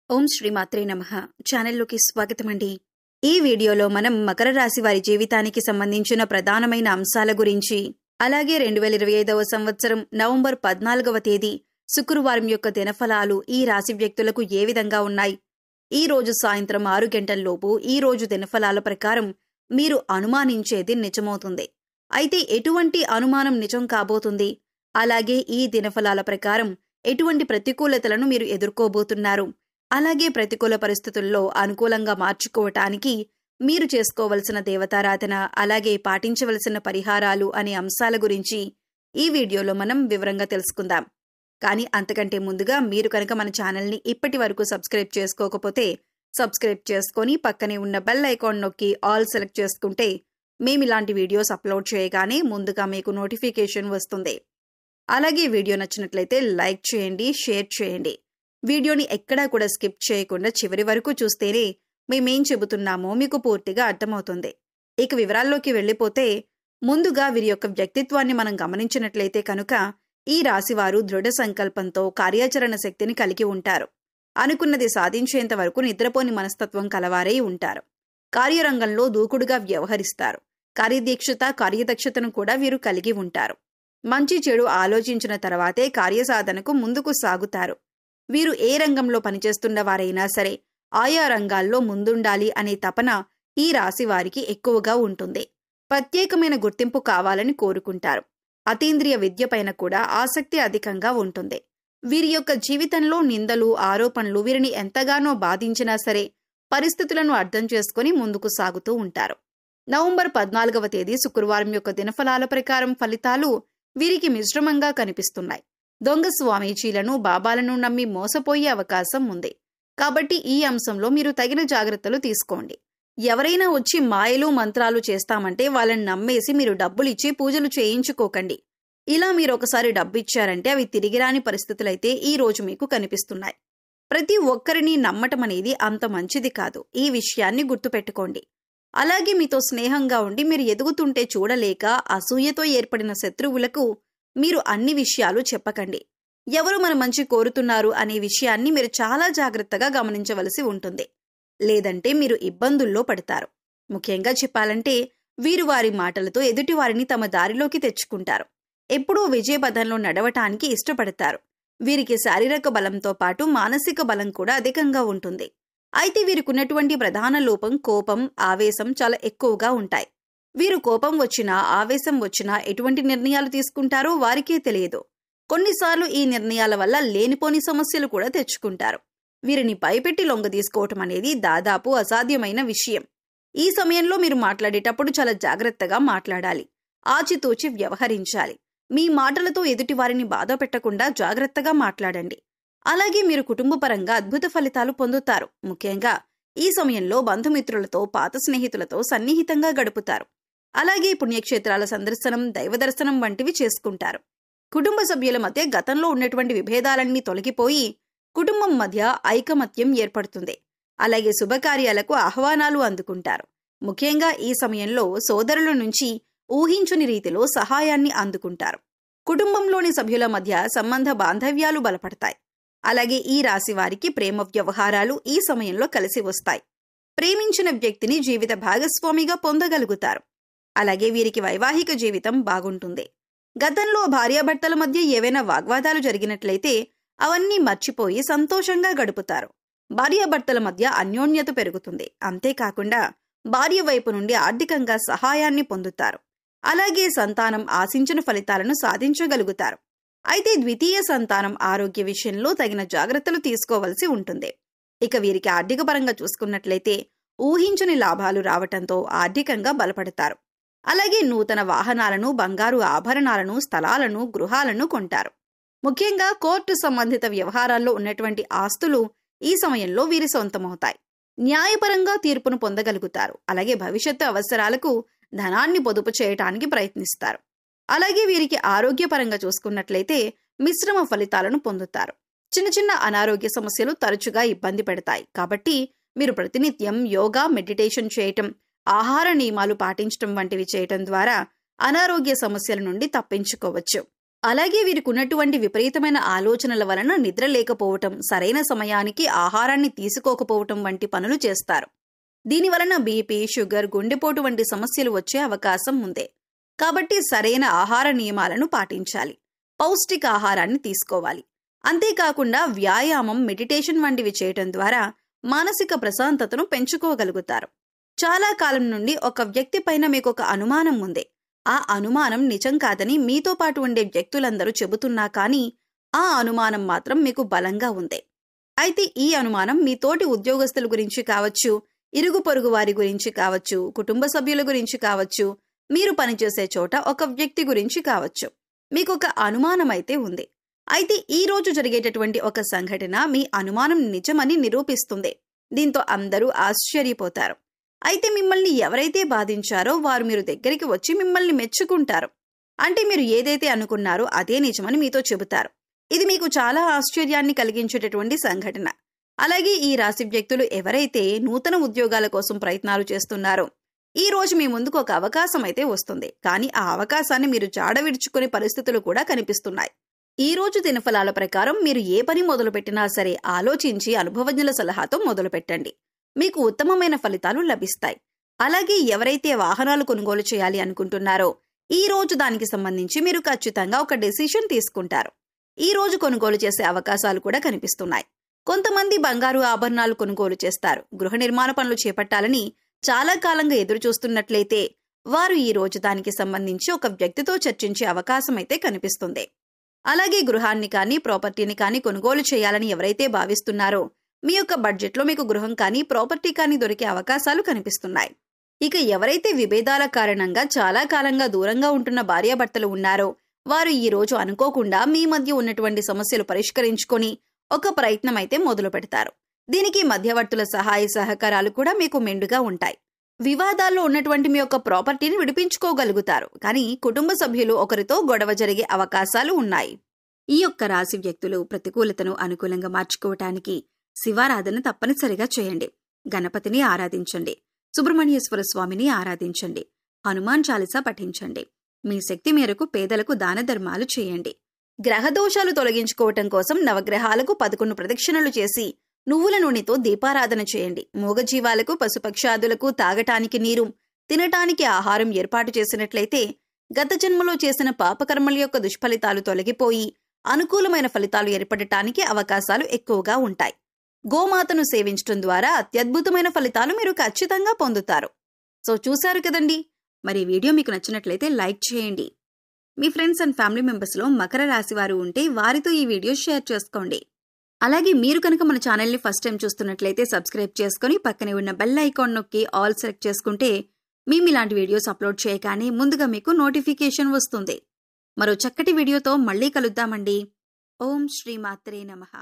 ఓం శ్రీ మాత్రే నమః. ఛానల్లోకి స్వాగతమండి. ఈ వీడియోలో మనం మకర రాశి వారి జీవితానికి సంబంధించిన ప్రధానమైన అంశాల గురించి, అలాగే 2025వ సంవత్సరం నవంబర్ 14వ తేదీ శుక్రవారం యొక్క దినఫలాలు ఈ రాశి వ్యక్తులకు ఏ విధంగా ఉన్నాయి, ఈ రోజు సాయంత్రం 6 గంటల్లోపు ఈ రోజు దినఫలాల ప్రకారం మీరు అనుమానించేది నిజమవుతుంది. అయితే ఎటువంటి అనుమానం నిజం కాబోతుంది, అలాగే ఈ దినఫలాల ప్రకారం ఎటువంటి ప్రతికూలతలను మీరు ఎదుర్కోబోతున్నారు, అలాగే ప్రతికూల పరిస్థితుల్లో అనుకూలంగా మార్చుకోవటానికి మీరు చేసుకోవలసిన దేవతారాధన, అలాగే పాటించవలసిన పరిహారాలు అనే అంశాల గురించి ఈ వీడియోలో మనం వివరంగా తెలుసుకుందాం. కానీ అంతకంటే ముందుగా మీరు కనుక మన ఛానల్ని ఇప్పటి వరకు సబ్స్క్రైబ్ చేసుకోకపోతే సబ్స్క్రైబ్ చేసుకొని పక్కనే ఉన్న బెల్ ఐకాన్ నొక్కి ఆల్ సెలెక్ట్ చేసుకుంటే మేమిలాంటి వీడియోస్ అప్లోడ్ చేయగానే ముందుగా మీకు నోటిఫికేషన్ వస్తుంది. అలాగే వీడియో నచ్చినట్లయితే లైక్ చేయండి, షేర్ చేయండి. వీడియోని ఎక్కడా కూడా స్కిప్ చేయకుండా చివరి వరకు చూస్తేనే మేమేం చెబుతున్నామో మీకు పూర్తిగా అర్థమవుతుంది. ఇక వివరాల్లోకి వెళ్ళిపోతే, ముందుగా వీరి యొక్క వ్యక్తిత్వాన్ని మనం గమనించినట్లయితే కనుక ఈ రాశివారు దృఢ సంకల్పంతో కార్యాచరణ శక్తిని కలిగి ఉంటారు. అనుకున్నది సాధించేంత వరకు నిద్రపోని మనస్తత్వం కలవారై ఉంటారు. కార్యరంగంలో దూకుడుగా వ్యవహరిస్తారు. కార్యదీక్షత, కార్యదక్షతను కూడా వీరు కలిగి ఉంటారు. మంచి చెడు ఆలోచించిన తర్వాతే కార్యసాధనకు ముందుకు సాగుతారు. వీరు ఏ రంగంలో పనిచేస్తున్న వారైనా సరే ఆయా రంగాల్లో ముందుండాలి అనే తపన ఈ రాశి వారికి ఎక్కువగా ఉంటుంది. ప్రత్యేకమైన గుర్తింపు కావాలని కోరుకుంటారు. అతీంద్రియ విద్య పైన కూడా ఆసక్తి అధికంగా ఉంటుంది. వీరి యొక్క జీవితంలో నిందలు, ఆరోపణలు వీరిని ఎంతగానో బాధించినా సరే పరిస్థితులను అర్థం చేసుకుని ముందుకు సాగుతూ ఉంటారు. నవంబర్ 14వ తేదీ శుక్రవారం యొక్క దినఫలాల ప్రకారం ఫలితాలు వీరికి మిశ్రమంగా కనిపిస్తున్నాయి. దొంగ స్వామీజీలను, బాబాలను నమ్మి మోసపోయే అవకాశం ఉంది. కాబట్టి ఈ అంశంలో మీరు తగిన జాగ్రత్తలు తీసుకోండి. ఎవరైనా వచ్చి మాయలు, మంత్రాలు చేస్తామంటే వాళ్ళని నమ్మేసి మీరు డబ్బులిచ్చి పూజలు చేయించుకోకండి. ఇలా మీరు ఒకసారి డబ్బిచ్చారంటే అవి తిరిగిరాని పరిస్థితులైతే ఈ రోజు మీకు కనిపిస్తున్నాయి. ప్రతి ఒక్కరిని నమ్మటం అనేది అంత మంచిది కాదు. ఈ విషయాన్ని గుర్తుపెట్టుకోండి. అలాగే మీతో స్నేహంగా ఉండి మీరు ఎదుగుతుంటే చూడలేక అసూయతో ఏర్పడిన శత్రువులకు మీరు అన్ని విషయాలు చెప్పకండి. ఎవరు మన మంచి కోరుతున్నారు అనే విషయాన్ని మీరు చాలా జాగ్రత్తగా గమనించవలసి ఉంటుంది. లేదంటే మీరు ఇబ్బందుల్లో పడతారు. ముఖ్యంగా చెప్పాలంటే వీరు వారి మాటలతో ఎదుటివారిని తమ దారిలోకి తెచ్చుకుంటారు. ఎప్పుడూ విజయపథంలో నడవటానికి ఇష్టపడతారు. వీరికి శారీరక బలంతో పాటు మానసిక బలం కూడా అధికంగా ఉంటుంది. అయితే వీరికున్నటువంటి ప్రధాన లోపం కోపం, ఆవేశం చాలా ఎక్కువగా ఉంటాయి. వీరు కోపం వచ్చినా, ఆవేశం వచ్చినా ఎటువంటి నిర్ణయాలు తీసుకుంటారో వారికే తెలియదు. కొన్నిసార్లు ఈ నిర్ణయాల వల్ల లేనిపోని సమస్యలు కూడా తెచ్చుకుంటారు. వీరిని భయపెట్టి లొంగ తీసుకోవటం అనేది దాదాపు అసాధ్యమైన విషయం. ఈ సమయంలో మీరు మాట్లాడేటప్పుడు చాలా జాగ్రత్తగా మాట్లాడాలి. ఆచితూచి వ్యవహరించాలి. మీ మాటలతో ఎదుటి వారిని బాధ పెట్టకుండా జాగ్రత్తగా మాట్లాడండి. అలాగే మీరు కుటుంబపరంగా అద్భుత ఫలితాలు పొందుతారు. ముఖ్యంగా ఈ సమయంలో బంధుమిత్రులతో, పాత స్నేహితులతో సన్నిహితంగా గడుపుతారు. అలాగే పుణ్యక్షేత్రాల సందర్శనం, దైవదర్శనం వంటివి చేసుకుంటారు. కుటుంబ సభ్యుల మధ్య గతంలో ఉన్నటువంటి విభేదాలన్నీ తొలగిపోయి కుటుంబం మధ్య ఐకమత్యం ఏర్పడుతుంది. అలాగే శుభకార్యాలకు ఆహ్వానాలు అందుకుంటారు. ముఖ్యంగా ఈ సమయంలో సోదరుల నుంచి ఊహించుని రీతిలో సహాయాన్ని అందుకుంటారు. కుటుంబంలోని సభ్యుల మధ్య సంబంధ బాంధవ్యాలు బలపడతాయి. అలాగే ఈ రాశి వారికి ప్రేమ వ్యవహారాలు ఈ సమయంలో కలిసి వస్తాయి. ప్రేమించిన వ్యక్తిని జీవిత భాగస్వామిగా పొందగలుగుతారు. అలాగే వీరికి వైవాహిక జీవితం బాగుంటుంది. గతంలో భార్యాభర్తల మధ్య ఏవైనా వాగ్వాదాలు జరిగినట్లయితే అవన్నీ మర్చిపోయి సంతోషంగా గడుపుతారు. భార్యాభర్తల మధ్య అన్యోన్యత పెరుగుతుంది. అంతేకాకుండా భార్య వైపు నుండి ఆర్థికంగా సహాయాన్ని పొందుతారు. అలాగే సంతానం ఆశించిన ఫలితాలను సాధించగలుగుతారు. అయితే ద్వితీయ సంతానం ఆరోగ్య విషయంలో తగిన జాగ్రత్తలు తీసుకోవలసి ఉంటుంది. ఇక వీరికి ఆర్థిక పరంగా చూసుకున్నట్లయితే ఊహించని లాభాలు రావటంతో ఆర్థికంగా బలపడతారు. అలాగే నూతన వాహనాలను, బంగారు ఆభరణాలను, స్థలాలను, గృహాలను కొంటారు. ముఖ్యంగా కోర్టు సంబంధిత వ్యవహారాల్లో ఉన్నటువంటి ఆస్తులు ఈ సమయంలో వీరి సొంతమవుతాయి. న్యాయపరంగా తీర్పును పొందగలుగుతారు. అలాగే భవిష్యత్తు అవసరాలకు ధనాన్ని పొదుపు చేయటానికి ప్రయత్నిస్తారు. అలాగే వీరికి ఆరోగ్యపరంగా చూసుకున్నట్లయితే మిశ్రమ ఫలితాలను పొందుతారు. చిన్న చిన్న అనారోగ్య సమస్యలు తరచుగా ఇబ్బంది పెడతాయి. కాబట్టి మీరు ప్రతినిత్యం యోగా, మెడిటేషన్ చేయటం, ఆహార నియమాలు పాటించటం వంటివి చేయటం ద్వారా అనారోగ్య సమస్యల నుండి తప్పించుకోవచ్చు. అలాగే వీరికున్నటువంటి విపరీతమైన ఆలోచనల వలన నిద్ర లేకపోవటం, సరైన సమయానికి ఆహారాన్ని తీసుకోకపోవటం వంటి పనులు చేస్తారు. దీనివలన బీపీ, షుగర్, గుండెపోటు వంటి సమస్యలు వచ్చే అవకాశం ఉంది. కాబట్టి సరైన ఆహార నియమాలను పాటించాలి. పౌష్టికాహారాన్ని తీసుకోవాలి. అంతేకాకుండా వ్యాయామం, మెడిటేషన్ వంటివి చేయటం ద్వారా మానసిక ప్రశాంతతను పెంచుకోగలుగుతారు. చాలా కాలం నుండి ఒక వ్యక్తి పైన మీకు ఒక అనుమానం ఉంది. ఆ అనుమానం నిజం కాదని మీతో పాటు ఉండే వ్యక్తులందరూ చెబుతున్నా కానీ ఆ అనుమానం మాత్రం మీకు బలంగా ఉంది. అయితే ఈ అనుమానం మీ తోటి ఉద్యోగస్తుల గురించి కావచ్చు, ఇరుగు పొరుగు వారి గురించి కావచ్చు, కుటుంబ సభ్యుల గురించి కావచ్చు, మీరు పనిచేసే చోట ఒక వ్యక్తి గురించి కావచ్చు. మీకొక అనుమానం అయితే ఉంది. అయితే ఈ రోజు జరిగేటటువంటి ఒక సంఘటన మీ అనుమానం నిజమని నిరూపిస్తుంది. దీంతో అందరూ ఆశ్చర్యపోతారు. అయితే మిమ్మల్ని ఎవరైతే బాధించారో వారు మీరు దగ్గరికి వచ్చి మిమ్మల్ని మెచ్చుకుంటారు. అంటే మీరు ఏదైతే అనుకున్నారో అదే నిజమని మీతో చెబుతారు. ఇది మీకు చాలా ఆశ్చర్యాన్ని కలిగించేటటువంటి సంఘటన. అలాగే ఈ రాశి వ్యక్తులు ఎవరైతే నూతన ఉద్యోగాల కోసం ప్రయత్నాలు చేస్తున్నారో ఈ రోజు మీ ముందుకు ఒక అవకాశం అయితే వస్తుంది. కానీ ఆ అవకాశాన్ని మీరు జాడ విడుచుకునే పరిస్థితులు కూడా కనిపిస్తున్నాయి. ఈ రోజు దినఫలాల ప్రకారం మీరు ఏ పని మొదలుపెట్టినా సరే ఆలోచించి అనుభవజ్ఞుల సలహాతో మొదలుపెట్టండి. మీకు ఉత్తమమైన ఫలితాలు లభిస్తాయి. అలాగే ఎవరైతే వాహనాలు కొనుగోలు చేయాలి అనుకుంటున్నారో ఈ రోజు దానికి సంబంధించి మీరు ఖచ్చితంగా ఒక డెసిషన్ తీసుకుంటారు. ఈ రోజు కొనుగోలు చేసే అవకాశాలు కూడా కనిపిస్తున్నాయి. కొంతమంది బంగారు ఆభరణాలు కొనుగోలు చేస్తారు. గృహ నిర్మాణ పనులు చేపట్టాలని చాలా కాలంగా ఎదురు చూస్తున్నట్లయితే వారు ఈ రోజు దానికి సంబంధించి ఒక వ్యక్తితో చర్చించే అవకాశం అయితే కనిపిస్తుంది. అలాగే గృహాన్ని కానీ ప్రాపర్టీని కానీ కొనుగోలు చేయాలని ఎవరైతే భావిస్తున్నారో మీ యొక్క బడ్జెట్లో మీకు గృహం కానీ ప్రాపర్టీ కానీ దొరికే అవకాశాలు కనిపిస్తున్నాయి. ఇక ఎవరైతే విభేదాల కారణంగా చాలా కాలంగా దూరంగా ఉంటున్న భార్యాభర్తలు ఉన్నారో వారు ఈ రోజు అనుకోకుండా మీ మధ్య ఉన్నటువంటి సమస్యలు పరిష్కరించుకొని ఒక ప్రయత్నం అయితే మొదలు పెడతారు. దీనికి మధ్యవర్తుల సహాయ సహకారాలు కూడా మీకు మెండుగా ఉంటాయి. వివాదాల్లో ఉన్నటువంటి మీ యొక్క ప్రాపర్టీని విడిపించుకోగలుగుతారు. కానీ కుటుంబ సభ్యులు ఒకరితో గొడవ జరిగే అవకాశాలు ఉన్నాయి. ఈ యొక్క రాశి వ్యక్తులు ప్రతికూలతను అనుకూలంగా మార్చుకోవటానికి శివారాధన తప్పనిసరిగా చేయండి. గణపతిని ఆరాధించండి. సుబ్రహ్మణ్యేశ్వర స్వామిని ఆరాధించండి. హనుమాన్ చాలీసా పఠించండి. మీ శక్తి మేరకు పేదలకు దాన ధర్మాలు చేయండి. గ్రహదోషాలు తొలగించుకోవటం కోసం నవగ్రహాలకు 11 ప్రదక్షిణలు చేసి నువ్వుల నూనెతో దీపారాధన చేయండి. మూగజీవాలకు, పశుపక్షాదులకు తాగటానికి నీరు, తినటానికి ఆహారం ఏర్పాటు చేసినట్లయితే గత జన్మలో చేసిన పాపకర్మల యొక్క దుష్ఫలితాలు తొలగిపోయి అనుకూలమైన ఫలితాలు ఏర్పడటానికి అవకాశాలు ఎక్కువగా ఉంటాయి. గోమాతను సేవించడం ద్వారా అత్యద్భుతమైన ఫలితాలు మీరు ఖచ్చితంగా పొందుతారు. సో చూశారు కదండి. మరి వీడియో మీకు నచ్చినట్లయితే లైక్ చేయండి. మీ ఫ్రెండ్స్ అండ్ ఫ్యామిలీ మెంబర్స్లో మకర రాశి వారు ఉంటే వారితో ఈ వీడియో షేర్ చేసుకోండి. అలాగే మీరు కనుక మన ఛానల్ని ఫస్ట్ టైం చూస్తున్నట్లయితే సబ్స్క్రైబ్ చేసుకుని పక్కనే ఉన్న బెల్ ఐకాన్ నొక్కి ఆల్ సెలెక్ట్ చేసుకుంటే మేము ఇలాంటి వీడియోస్ అప్లోడ్ చేయగానే ముందుగా మీకు నోటిఫికేషన్ వస్తుంది. మరో చక్కటి వీడియోతో మళ్ళీ కలుద్దామండి. ఓం శ్రీ మాత్రే నమః.